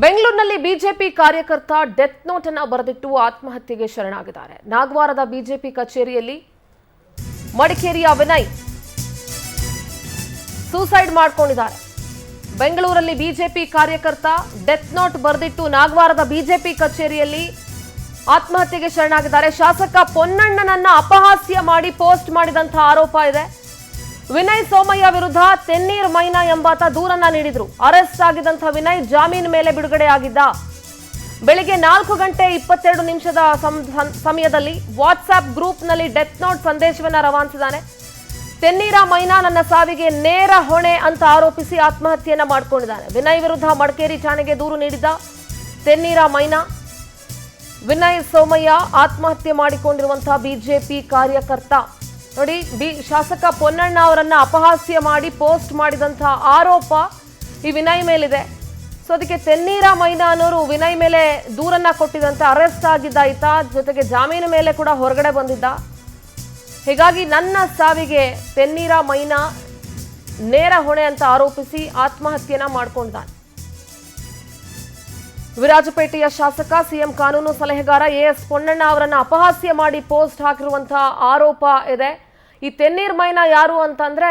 ಬೆಂಗಳೂರಿನಲ್ಲಿ ಬಿಜೆಪಿ ಕಾರ್ಯಕರ್ತ death note ಅನ್ನು ಬರೆದಿಟ್ಟು ಆತ್ಮಹತ್ಯೆಗೆ ಶರಣಾಗಿದ್ದಾರೆ. ನಾಗವಾರದ ಬಿಜೆಪಿ ಕಚೇರಿಯಲ್ಲಿ ಮಡಿಕೇರಿಯ ವಿನಯ್ ಸೂಸೈಡ್ ಮಾಡಿಕೊಂಡಿದ್ದಾರೆ. ಬೆಂಗಳೂರಲ್ಲಿ ಬಿಜೆಪಿ ಕಾರ್ಯಕರ್ತ ಡೆತ್ ನೋಟ್ ಬರೆದಿಟ್ಟು ನಾಗವಾರದ ಬಿಜೆಪಿ ಕಚೇರಿಯಲ್ಲಿ ಆತ್ಮಹತ್ಯೆಗೆ ಶರಣಾಗಿದ್ದಾರೆ. ಶಾಸಕ ಪೊನ್ನಣ್ಣನನ್ನ ಅಪಹಾಸ್ಯ ಮಾಡಿ ಪೋಸ್ಟ್ ಮಾಡಿದಂತಹ ಆರೋಪ ಇದೆ. ವಿನಯ್ ಸೋಮಯ್ಯ ವಿರುದ್ಧ ತೆನ್ನೀರ್ ಮೈನಾ ಎಂಬಾತ ದೂರನ್ನ ನೀಡಿದ್ರು. ಅರೆಸ್ಟ್ ಆಗಿದ್ದಂಥ ವಿನಯ್ ಜಾಮೀನು ಮೇಲೆ ಬಿಡುಗಡೆಯಾಗಿದ್ದ. ಬೆಳಿಗ್ಗೆ 4:22 ಸಮಯದಲ್ಲಿ ವಾಟ್ಸ್ಆಪ್ ಗ್ರೂಪ್ನಲ್ಲಿ ಡೆತ್ ನೋಟ್ ಸಂದೇಶವನ್ನ ರವಾನಿಸಿದ್ದಾನೆ. ತೆನ್ನೀರ ಮೈನಾ ನನ್ನ ಸಾವಿಗೆ ನೇರ ಹೊಣೆ ಅಂತ ಆರೋಪಿಸಿ ಆತ್ಮಹತ್ಯೆಯನ್ನ ಮಾಡಿಕೊಂಡಿದ್ದಾನೆ. ವಿನಯ್ ವಿರುದ್ಧ ಮಡಿಕೇರಿ ಠಾಣೆಗೆ ದೂರು ನೀಡಿದ್ದ ತೆನ್ನೀರ ಮೈನಾ. ವಿನಯ್ ಸೋಮಯ್ಯ ಆತ್ಮಹತ್ಯೆ ಮಾಡಿಕೊಂಡಿರುವಂತಹ ಬಿಜೆಪಿ ಕಾರ್ಯಕರ್ತ. ನೋಡಿ, ಶಾಸಕ ಪೊನ್ನಣ್ಣ ಅವರನ್ನ ಅಪಹಾಸ್ಯ ಮಾಡಿ ಪೋಸ್ಟ್ ಮಾಡಿದಂತಹ ಆರೋಪ ಈ ವಿನಯ್ ಮೇಲಿದೆ. ಸೊ ಅದಕ್ಕೆ ತೆನ್ನೀರ ಮೈನಾ ಅನ್ನೋರು ವಿನಯ್ ಮೇಲೆ ದೂರನ್ನ ಕೊಟ್ಟಿದಂತೆ ಅರೆಸ್ಟ್ ಆಗಿದ್ದ ಈತ. ಜೊತೆಗೆ ಜಾಮೀನು ಮೇಲೆ ಕೂಡ ಹೊರಗಡೆ ಬಂದಿದ್ದ. ಹೀಗಾಗಿ ನನ್ನ ಸಾವಿಗೆ ತೆನ್ನೀರ ಮೈನಾ ನೇರ ಹೊಣೆ ಅಂತ ಆರೋಪಿಸಿ ಆತ್ಮಹತ್ಯೆನ ಮಾಡ್ಕೊಂಡಿದ್ದಾನೆ. ವಿರಾಜಪೇಟೆಯ ಶಾಸಕ ಸಿಎಂ ಕಾನೂನು ಸಲಹೆಗಾರ ಎಎಸ್ ಪೊನ್ನಣ್ಣ ಅವರನ್ನ ಅಪಹಾಸ್ಯ ಮಾಡಿ ಪೋಸ್ಟ್ ಹಾಕಿರುವಂತಹ ಆರೋಪ ಇದೆ. ಈ ತೆನ್ನೀರ್ ಮೈನಾ ಯಾರು ಅಂತಂದ್ರೆ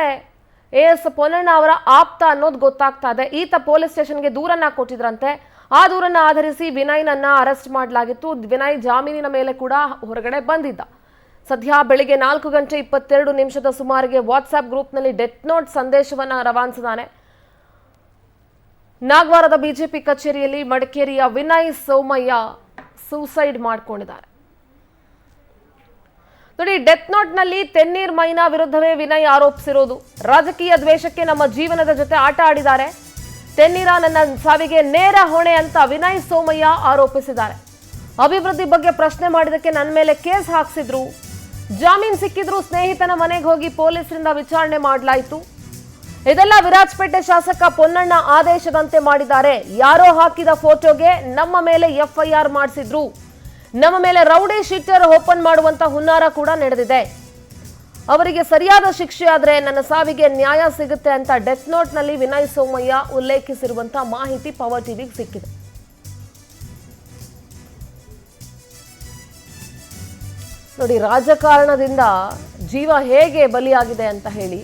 ಎಎಸ್ ಪೊನ್ನಣ್ಣ ಅವರ ಆಪ್ತ ಅನ್ನೋದು ಗೊತ್ತಾಗ್ತಾ ಇದೆ. ಈತ ಪೊಲೀಸ್ ಸ್ಟೇಷನ್ಗೆ ದೂರನ್ನ ಕೊಟ್ಟಿದ್ರಂತೆ. ಆ ದೂರನ್ನ ಆಧರಿಸಿ ವಿನಯ್ನನ್ನ ಅರೆಸ್ಟ್ ಮಾಡಲಾಗಿತ್ತು. ವಿನಯ್ ಜಾಮೀನಿನ ಮೇಲೆ ಕೂಡ ಹೊರಗಡೆ ಬಂದಿದ್ದ. ಸದ್ಯ ಬೆಳಿಗ್ಗೆ 4:22 ಸುಮಾರಿಗೆ ವಾಟ್ಸ್ಆಪ್ ಗ್ರೂಪ್ನಲ್ಲಿ ಡೆತ್ ನೋಟ್ ಸಂದೇಶವನ್ನ ರವಾನಿಸಿದ್ದಾನೆ. ನಾಗವಾರದ ಬಿಜೆಪಿ ಕಚೇರಿಯಲ್ಲಿ ಮಡಿಕೇರಿಯ ವಿನಯ್ ಸೋಮಯ್ಯ ಸೂಸೈಡ್ ಮಾಡಿಕೊಂಡಿದ್ದಾರೆ. ನೋಡಿ, ಡೆತ್ ನೋಟ್ನಲ್ಲಿ ತೆನ್ನೀರ್ ಮೈನಾ ವಿರುದ್ಧವೇ ವಿನಯ್ ಆರೋಪಿಸಿರೋದು. ರಾಜಕೀಯ ದ್ವೇಷಕ್ಕೆ ನಮ್ಮ ಜೀವನದ ಜೊತೆ ಆಟ ಆಡಿದ್ದಾರೆ. ತೆನ್ನೀರ ನನ್ನ ಸಾವಿಗೆ ನೇರ ಹೊಣೆ ಅಂತ ವಿನಯ್ ಸೋಮಯ್ಯ ಆರೋಪಿಸಿದ್ದಾರೆ. ಅಭಿವೃದ್ಧಿ ಬಗ್ಗೆ ಪ್ರಶ್ನೆ ಮಾಡಿದಕ್ಕೆ ನನ್ನ ಮೇಲೆ ಕೇಸ್ ಹಾಕ್ಸಿದ್ರು. ಜಾಮೀನು ಸಿಕ್ಕಿದ್ರು ಸ್ನೇಹಿತನ ಮನೆಗೆ ಹೋಗಿ ಪೊಲೀಸರಿಂದ ವಿಚಾರಣೆ ಮಾಡಲಾಯಿತು. ಇದೆಲ್ಲ ವಿರಾಜಪೇಟೆ ಶಾಸಕ ಪೊನ್ನಣ್ಣ ಆದೇಶದಂತೆ ಮಾಡಿದ್ದಾರೆ. ಯಾರೋ ಹಾಕಿದ ಫೋಟೋಗೆ ನಮ್ಮ ಮೇಲೆ ಎಫ್ಐಆರ್ ಮಾಡಿಸಿದ್ರು. ನಮ್ಮ ಮೇಲೆ ರೌಡಿ ಶೀಟರ್ ಓಪನ್ ಮಾಡುವಂತ ಹುನ್ನಾರ ಕೂಡ ನಡೆದಿದೆ. ಅವರಿಗೆ ಸರಿಯಾದ ಶಿಕ್ಷೆ ಆದ್ರೆ ನನ್ನ ಸಾವಿಗೆ ನ್ಯಾಯ ಸಿಗುತ್ತೆ ಅಂತ ಡೆತ್ ನೋಟ್ ನಲ್ಲಿ ವಿನಯ್ ಸೋಮಯ್ಯ ಉಲ್ಲೇಖಿಸಿರುವಂತಹ ಮಾಹಿತಿ ಪವರ್ ಟಿವಿಗೆ ಸಿಕ್ಕಿದೆ. ನೋಡಿ, ರಾಜಕಾರಣದಿಂದ ಜೀವ ಹೇಗೆ ಬಲಿಯಾಗಿದೆ ಅಂತ ಹೇಳಿ.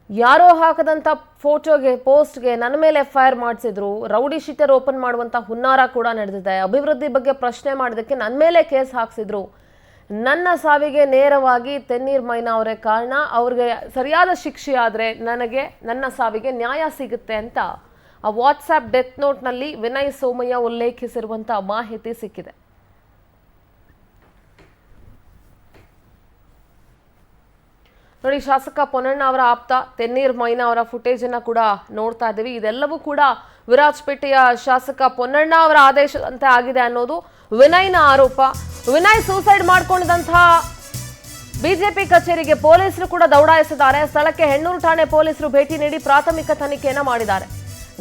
ಯಾರೋ ಹಾಕದಂತ ಫೋಟೋಗೆ ಪೋಸ್ಟ್ಗೆ ನನ್ನ ಮೇಲೆ ಎಫ್ಐಆರ್ ಮಾಡಿಸಿದ್ರು. ರೌಡಿ ಶೀಟರ್ ಓಪನ್ ಮಾಡುವಂತ ಹುನ್ನಾರ ಕೂಡ ನಡೆದಿದೆ. ಅಭಿವೃದ್ಧಿ ಬಗ್ಗೆ ಪ್ರಶ್ನೆ ಮಾಡೋದಕ್ಕೆ ನನ್ನ ಮೇಲೆ ಕೇಸ್ ಹಾಕ್ಸಿದ್ರು. ನನ್ನ ಸಾವಿಗೆ ನೇರವಾಗಿ ತೆನ್ನೀರ್ ಮೈನಾ ಅವರೇ ಕಾರಣ. ಅವ್ರಿಗೆ ಸರಿಯಾದ ಶಿಕ್ಷೆ ಆದರೆ ನನಗೆ ನನ್ನ ಸಾವಿಗೆ ನ್ಯಾಯ ಸಿಗುತ್ತೆ ಅಂತ ಆ ವಾಟ್ಸ್ಆಪ್ ಡೆತ್ ನೋಟ್ನಲ್ಲಿ ವಿನಯ್ ಸೋಮಯ್ಯ ಉಲ್ಲೇಖಿಸಿರುವಂಥ ಮಾಹಿತಿ ಸಿಕ್ಕಿದೆ. ನೋಡಿ, ಶಾಸಕ ಪೊನ್ನಣ್ಣ ಅವರ ಆಪ್ತ ತೆನ್ನೀರ್ ಮೈನಾ ಅವರ ಫುಟೇಜ್ ಅನ್ನ ಕೂಡ ನೋಡ್ತಾ ಇದ್ದೀವಿ. ಇದೆಲ್ಲವೂ ಕೂಡ ವಿರಾಜಪೇಟೆಯ ಶಾಸಕ ಪೊನ್ನಣ್ಣ ಅವರ ಆದೇಶದಂತೆ ಆಗಿದೆ ಅನ್ನೋದು ವಿನಯ್ನ ಆರೋಪ. ವಿನಯ್ ಸೂಸೈಡ್ ಮಾಡ್ಕೊಂಡಿದ್ದಂತಹ ಬಿಜೆಪಿ ಕಚೇರಿಗೆ ಪೊಲೀಸರು ಕೂಡ ದೌಡಾಯಿಸಿದ್ದಾರೆ. ಸ್ಥಳಕ್ಕೆ ಹೆಣ್ಣೂರು ಠಾಣೆ ಪೊಲೀಸರು ಭೇಟಿ ನೀಡಿ ಪ್ರಾಥಮಿಕ ತನಿಖೆಯನ್ನ ಮಾಡಿದ್ದಾರೆ.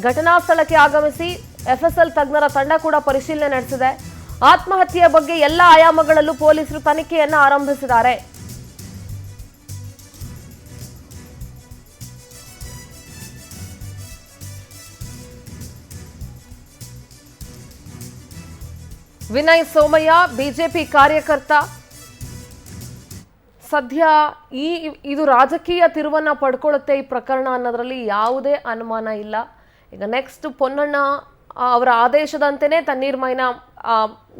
ಘಟನಾ ಸ್ಥಳಕ್ಕೆ ಆಗಮಿಸಿ ಎಫ್ಎಸ್ಎಲ್ ತಜ್ಞರ ತಂಡ ಕೂಡ ಪರಿಶೀಲನೆ ನಡೆಸಿದೆ. ಆತ್ಮಹತ್ಯೆಯ ಬಗ್ಗೆ ಎಲ್ಲ ಆಯಾಮಗಳಲ್ಲೂ ಪೊಲೀಸರು ತನಿಖೆಯನ್ನ ಆರಂಭಿಸಿದ್ದಾರೆ. ವಿನಯ್ ಸೋಮಯ್ಯ ಬಿಜೆಪಿ ಕಾರ್ಯಕರ್ತ. ಸದ್ಯ ಇದು ರಾಜಕೀಯ ತಿರುವನ್ನ ಪಡ್ಕೊಳ್ಳುತ್ತೆ ಈ ಪ್ರಕರಣ ಅನ್ನೋದ್ರಲ್ಲಿ ಯಾವುದೇ ಅನುಮಾನ ಇಲ್ಲ. ಈಗ ನೆಕ್ಸ್ಟ್ ಪೊನ್ನಣ್ಣ ಅವರ ಆದೇಶದಂತೆಯೇ ತನ್ನೀರ್ ಮೈನಾ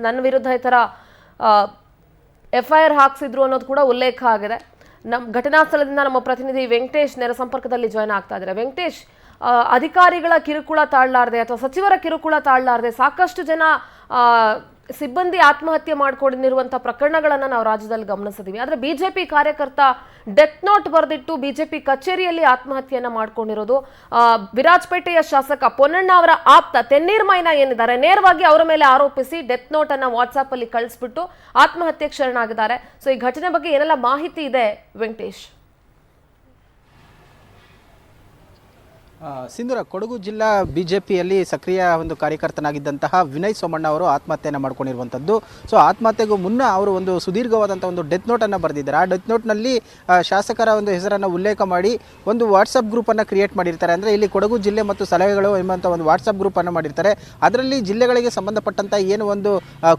ನನ್ನ ವಿರುದ್ಧ ಈ ಥರ ಎಫ್ಐಆರ್ ಹಾಕ್ಸಿದ್ರು ಅನ್ನೋದು ಕೂಡ ಉಲ್ಲೇಖ ಆಗಿದೆ. ಘಟನಾ ಸ್ಥಳದಿಂದ ನಮ್ಮ ಪ್ರತಿನಿಧಿ ವೆಂಕಟೇಶ್ ನೇರ ಸಂಪರ್ಕದಲ್ಲಿ ಜಾಯ್ನ್ ಆಗ್ತಾ ಇದ್ದಾರೆ. ವೆಂಕಟೇಶ್, ಅಧಿಕಾರಿಗಳ ಕಿರುಕುಳ ತಾಳಲಾರದೆ ಅಥವಾ ಸಚಿವರ ಕಿರುಕುಳ ತಾಳಲಾರದೆ ಸಾಕಷ್ಟು ಜನ ಸಿಬ್ಬಂದಿ ಆತ್ಮಹತ್ಯೆ ಮಾಡಿಕೊಂಡಿರುವಂತಹ ಪ್ರಕರಣಗಳನ್ನು ನಾವು ರಾಜ್ಯದಲ್ಲಿ ಗಮನಿಸಿದ್ದೀವಿ. ಆದರೆ ಬಿಜೆಪಿ ಕಾರ್ಯಕರ್ತ ಡೆತ್ ನೋಟ್ ಬರೆದಿಟ್ಟು ಬಿಜೆಪಿ ಕಚೇರಿಯಲ್ಲಿ ಆತ್ಮಹತ್ಯೆಯನ್ನ ಮಾಡ್ಕೊಂಡಿರೋದು. ವಿರಾಜಪೇಟೆಯ ಶಾಸಕ ಪೊನ್ನಣ್ಣ ಅವರ ಆಪ್ತ ತೆನ್ನೀರ್ ಮೈನಾ ಏನಿದ್ದಾರೆ ನೇರವಾಗಿ ಅವರ ಮೇಲೆ ಆರೋಪಿಸಿ ಡೆತ್ ನೋಟ್ ಅನ್ನ ವಾಟ್ಸ್ಆಪ್ ಅಲ್ಲಿ ಕಳಿಸ್ಬಿಟ್ಟು ಆತ್ಮಹತ್ಯೆಗೆ ಶರಣಾಗಿದ್ದಾರೆ. ಸೊ ಈ ಘಟನೆ ಬಗ್ಗೆ ಏನೆಲ್ಲ ಮಾಹಿತಿ ಇದೆ ವೆಂಕಟೇಶ್? ಸಿಂಧೂರ ಕೊಡಗು ಜಿಲ್ಲಾ ಬಿಜೆಪಿಯಲ್ಲಿ ಸಕ್ರಿಯ ಒಂದು ಕಾರ್ಯಕರ್ತನಾಗಿದ್ದಂತಹ ವಿನಯ್ ಸೋಮಣ್ಣ ಅವರು ಆತ್ಮಹತ್ಯೆಯನ್ನು ಮಾಡ್ಕೊಂಡಿರುವಂಥದ್ದು. ಸೊ ಆತ್ಮಹತ್ಯೆಗೂ ಮುನ್ನ ಅವರು ಒಂದು ಸುದೀರ್ಘವಾದಂಥ ಒಂದು ಡೆತ್ ನೋಟನ್ನು ಬರೆದಿದ್ದಾರೆ. ಆ ಡೆತ್ ನೋಟ್ನಲ್ಲಿ ಶಾಸಕರ ಒಂದು ಹೆಸರನ್ನು ಉಲ್ಲೇಖ ಮಾಡಿ ಒಂದು ವಾಟ್ಸಪ್ ಗ್ರೂಪನ್ನು ಕ್ರಿಯೇಟ್ ಮಾಡಿರ್ತಾರೆ. ಅಂದರೆ ಇಲ್ಲಿ ಕೊಡಗು ಜಿಲ್ಲೆ ಮತ್ತು ಸಲಹೆಗಳು ಎಂಬಂಥ ಒಂದು ವಾಟ್ಸಪ್ ಗ್ರೂಪನ್ನು ಮಾಡಿರ್ತಾರೆ. ಅದರಲ್ಲಿ ಜಿಲ್ಲೆಗಳಿಗೆ ಸಂಬಂಧಪಟ್ಟಂಥ ಏನು ಒಂದು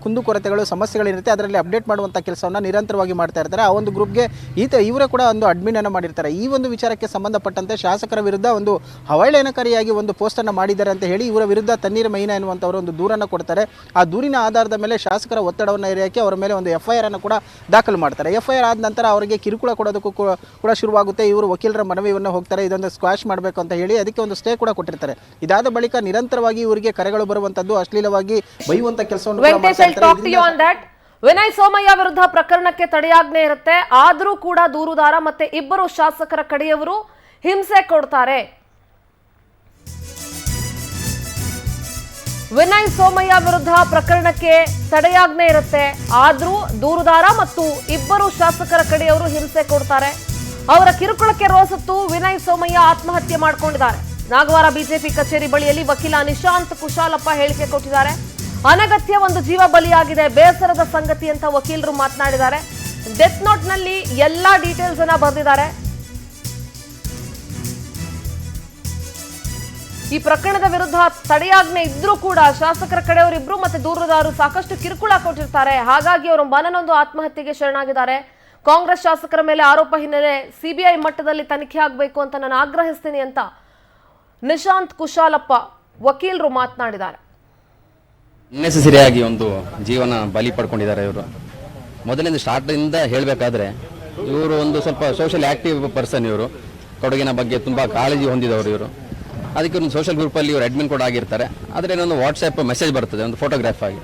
ಕುಂದುಕೊರತೆಗಳು ಸಮಸ್ಯೆಗಳಿರುತ್ತೆ ಅದರಲ್ಲಿ ಅಪ್ಡೇಟ್ ಮಾಡುವಂಥ ಕೆಲಸವನ್ನು ನಿರಂತರವಾಗಿ ಮಾಡ್ತಾ ಇರ್ತಾರೆ. ಆ ಒಂದು ಗ್ರೂಪ್ಗೆ ಇವರೇ ಕೂಡ ಒಂದು ಅಡ್ಮಿನನ್ನು ಮಾಡಿರ್ತಾರೆ. ಈ ಒಂದು ವಿಚಾರಕ್ಕೆ ಸಂಬಂಧಪಟ್ಟಂತೆ ಶಾಸಕರ ವಿರುದ್ಧ ಒಂದು ಅವಹೇಳನಕಾರಿಯಾಗಿ ಒಂದು ಪೋಸ್ಟನ್ನು ಮಾಡಿದ್ದಾರೆ ಅಂತ ಹೇಳಿ ಇವರ ವಿರುದ್ಧ ತಣ್ಣೀರು ಮೈನಾ ಎನ್ನುವಂಥವರು ಒಂದು ದೂರನ್ನು ಕೊಡ್ತಾರೆ. ಆ ದೂರಿನ ಆಧಾರದ ಮೇಲೆ ಶಾಸಕರ ಒತ್ತಡವನ್ನು ಹೇರಕ್ಕೆ ಅವರ ಮೇಲೆ ಒಂದು FIR ಅನ್ನು ಕೂಡ ದಾಖಲು ಮಾಡ್ತಾರೆ. FIR ಆದ ನಂತರ ಅವರಿಗೆ ಕಿರುಕುಳ ಕೊಡೋದಕ್ಕೂ ಕೂಡ ಶುರುವಾಗುತ್ತೆ. ಇವರು ವಕೀಲರ ಮನವಿಯನ್ನು ಹೋಗ್ತಾರೆ, ಇದೊಂದು ಸ್ಕ್ವಾಶ್ ಮಾಡಬೇಕು ಅಂತ ಹೇಳಿ ಅದಕ್ಕೆ ಒಂದು ಸ್ಟೇ ಕೂಡ ಕೊಟ್ಟಿರ್ತಾರೆ. ಇದಾದ ಬಳಿಕ ನಿರಂತರವಾಗಿ ಇವರಿಗೆ ಕರೆಗಳು ಬರುವಂಥದ್ದು, ಅಶ್ಲೀಲವಾಗಿ ಬೈಯುವಂಥ ಕೆಲಸವನ್ನು ವಿನಯ್ ಸೋಮಯ್ಯ ವಿರುದ್ಧ ಪ್ರಕರಣಕ್ಕೆ ತಡೆಯಾಜ್ಞೆ ಇರುತ್ತೆ. ಆದರೂ ಕೂಡ ದೂರುದಾರ ಮತ್ತೆ ಇಬ್ಬರು ಶಾಸಕರ ಕಡೆಯವರು ಹಿಂಸೆ ಕೊಡ್ತಾರೆ. ವಿನಯ್ ಸೋಮಯ್ಯ ವಿರುದ್ಧ ಪ್ರಕರಣಕ್ಕೆ ತಡೆಯಾಜ್ಞೆ ಇರುತ್ತೆ. ಆದ್ರೂ ದೂರುದಾರ ಮತ್ತು ಇಬ್ಬರು ಶಾಸಕರ ಕಡೆಯವರು ಹಿಂಸೆ ಕೊಡ್ತಾರೆ. ಅವರ ಕಿರುಕುಳಕ್ಕೆ ರೋಸತ್ತು ವಿನಯ್ ಸೋಮಯ್ಯ ಆತ್ಮಹತ್ಯೆ ಮಾಡಿಕೊಂಡಿದ್ದಾರೆ. ನಾಗವಾರ ಬಿಜೆಪಿ ಕಚೇರಿ ಬಳಿಯಲ್ಲಿ ವಕೀಲ ನಿಶಾಂತ್ ಕುಶಾಲಪ್ಪ ಹೇಳಿಕೆ ಕೊಟ್ಟಿದ್ದಾರೆ. ಅನಗತ್ಯ ಒಂದು ಜೀವ ಬಲಿಯಾಗಿದೆ, ಬೇಸರದ ಸಂಗತಿ ಅಂತ ವಕೀಲರು ಮಾತನಾಡಿದ್ದಾರೆ. ಡೆತ್ ನೋಟ್ ನಲ್ಲಿ ಎಲ್ಲಾ ಡೀಟೇಲ್ಸ್ ಅನ್ನ ಬರೆದಿದ್ದಾರೆ. ಈ ಪ್ರಕರಣದ ವಿರುದ್ಧ ತಡೆಯಾಜ್ಞೆ ಇದ್ರೂ ಕೂಡ ಶಾಸಕರ ಕಡೆಯವರಿಬ್ರು ಮತ್ತೆ ದೂರುದಾರರು ಸಾಕಷ್ಟು ಕಿರುಕುಳ ಕೊಟ್ಟಿರ್ತಾರೆ. ಹಾಗಾಗಿ ಅವರು ಮನನೊಂದು ಆತ್ಮಹತ್ಯೆಗೆ ಶರಣಾಗಿದ್ದಾರೆ. ಕಾಂಗ್ರೆಸ್ ಶಾಸಕರ ಮೇಲೆ ಆರೋಪ ಹಿನ್ನೆಲೆ CBI ಮಟ್ಟದಲ್ಲಿ ತನಿಖೆ ಆಗಬೇಕು ಅಂತ ನಾನು ಆಗ್ರಹಿಸ್ತೀನಿ ಅಂತ ನಿಶಾಂತ್ ಕುಶಾಲಪ್ಪ ವಕೀಲರು ಮಾತನಾಡಿದ್ದಾರೆ. ನೆಸೆಸರಿಯಾಗಿ ಒಂದು ಜೀವನ ಬಲಿ ಪಡ್ಕೊಂಡಿದ್ದಾರೆ ಇವರು. ಮೊದಲಿಂದ ಸ್ಟಾರ್ಟಿಂದ ಹೇಳಬೇಕಾದ್ರೆ ಇವರು ಒಂದು ಸ್ವಲ್ಪ ಸೋಷಿಯಲ್ ಆಕ್ಟಿವ್ ಪರ್ಸನ್. ಇವರು ಕೊಡಗಿನ ಬಗ್ಗೆ ತುಂಬ ಕಾಳಜಿ ಹೊಂದಿದವರು ಇವರು. ಅದಕ್ಕೆ ಒಂದು ಸೋಷಿಯಲ್ ಗ್ರೂಪಲ್ಲಿ ಇವರು ಅಡ್ಮಿನ್ ಕೂಡ ಆಗಿರ್ತಾರೆ. ಆದರೆ ಇನ್ನೊಂದು ವಾಟ್ಸಪ್ ಮೆಸೇಜ್ ಬರ್ತದೆ ಒಂದು ಫೋಟೋಗ್ರಾಫ್ ಆಗಿ,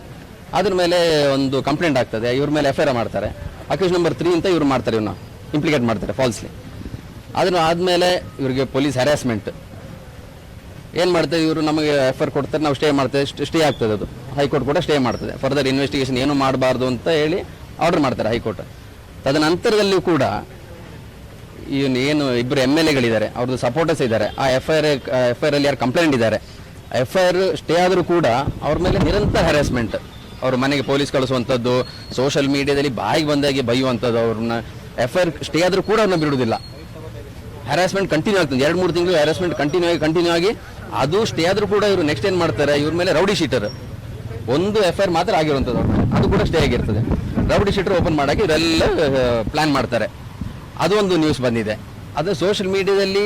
ಅದ್ರ ಮೇಲೆ ಒಂದು ಕಂಪ್ಲೇಂಟ್ ಆಗ್ತದೆ. ಇವ್ರ ಮೇಲೆ FIR ಮಾಡ್ತಾರೆ. ಅಕ್ಯೂಸ್ ನಂಬರ್ 3 ಅಂತ ಇವ್ರು ಮಾಡ್ತಾರೆ, ಇವ್ರನ್ನ ಇಂಪ್ಲಿಕೇಟ್ ಮಾಡ್ತಾರೆ ಫಾಲ್ಸ್ಲಿ. ಅದನ್ನು ಆದಮೇಲೆ ಇವರಿಗೆ ಪೊಲೀಸ್ ಹ್ಯಾರಾಸ್ಮೆಂಟ್ ಏನು ಮಾಡ್ತಾರೆ, ಇವರು ನಮಗೆ FIR ಕೊಡ್ತಾರೆ, ನಾವು ಸ್ಟೇ ಮಾಡ್ತೇವೆ, ಸ್ಟೇ ಆಗ್ತದೆ. ಅದು ಹೈಕೋರ್ಟ್ ಕೂಡ ಸ್ಟೇ ಮಾಡ್ತದೆ. ಫರ್ದರ್ ಇನ್ವೆಸ್ಟಿಗೇಷನ್ ಏನು ಮಾಡಬಾರ್ದು ಅಂತ ಹೇಳಿ ಆರ್ಡರ್ ಮಾಡ್ತಾರೆ ಹೈಕೋರ್ಟ್. ತದನಂತರದಲ್ಲಿಯೂ ಕೂಡ ಏನು ಇಬ್ಬರು MLAಗಳಿದ್ದಾರೆ, ಅವ್ರದ್ದು ಸಪೋರ್ಟರ್ಸ್ ಇದ್ದಾರೆ. ಆ FIR ಅಲ್ಲಿ ಯಾರು ಕಂಪ್ಲೇಂಟ್ ಇದ್ದಾರೆ, FIR ಸ್ಟೇ ಆದರೂ ಕೂಡ ಅವ್ರ ಮೇಲೆ ನಿರಂತರ ಹ್ಯಾರಾಸ್ಮೆಂಟ್. ಅವ್ರ ಮನೆಗೆ ಪೊಲೀಸ್ ಕಳಿಸುವಂಥದ್ದು, ಸೋಷಿಯಲ್ ಮೀಡಿಯಾದಲ್ಲಿ ಬಾಯಿಗೆ ಬಂದಾಗೆ ಬೈಯುವಂಥದ್ದು. ಅವ್ರನ್ನ FIR ಸ್ಟೇ ಆದರೂ ಕೂಡ ಅವ್ರನ್ನ ಬಿಡುವುದಿಲ್ಲ. ಹ್ಯಾರಾಸ್ಮೆಂಟ್ ಕಂಟಿನ್ಯೂ ಆಗ್ತದೆ. 2-3 ತಿಂಗಳು ಹ್ಯಾರಾಸ್ಮೆಂಟ್ ಕಂಟಿನ್ಯೂ ಆಗಿ ಅದು ಸ್ಟೇ ಆದರೂ ಕೂಡ ಇವರು ನೆಕ್ಸ್ಟ್ ಏನು ಮಾಡ್ತಾರೆ, ಇವ್ರ ಮೇಲೆ ರೌಡಿ ಶೀಟರ್ ಒಂದು FIR ಮಾತ್ರ ಆಗಿರುವಂಥದ್ದು, ಅದು ಕೂಡ ಸ್ಟೇ ಆಗಿರ್ತದೆ. ರೌಡಿ ಶೀಟರ್ ಓಪನ್ ಮಾಡೋಕ್ಕೆ ಇವರೆಲ್ಲ ಪ್ಲ್ಯಾನ್ ಮಾಡ್ತಾರೆ. ಅದು ಒಂದು ನ್ಯೂಸ್ ಬಂದಿದೆ. ಅದು ಸೋಷಿಯಲ್ ಮೀಡಿಯಾದಲ್ಲಿ